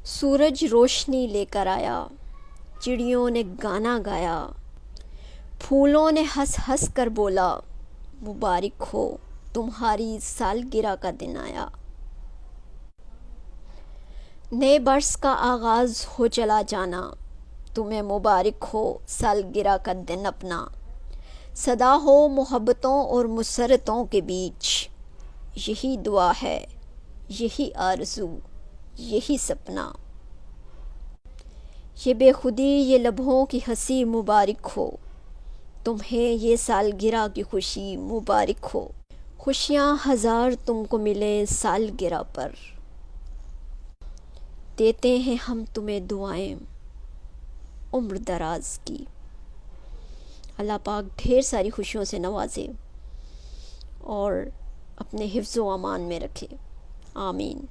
سورج روشنی لے کر آیا، چڑیوں نے گانا گایا، پھولوں نے ہنس ہنس کر بولا مبارک ہو تمہاری سالگرہ کا دن آیا۔ نئے برس کا آغاز ہو چلا جانا، تمہیں مبارک ہو سالگرہ کا دن اپنا۔ صدا ہو محبتوں اور مسرتوں کے بیچ، یہی دعا ہے، یہی آرزو، یہی سپنا۔ یہ بے خودی، یہ لبوں کی ہنسی مبارک ہو، تمہیں یہ سالگرہ کی خوشی مبارک ہو۔ خوشیاں ہزار تم کو ملیں سالگرہ پر، دیتے ہیں ہم تمہیں دعائیں عمر دراز کی۔ اللہ پاک ڈھیر ساری خوشیوں سے نوازے اور اپنے حفظ و امان میں رکھے، آمین۔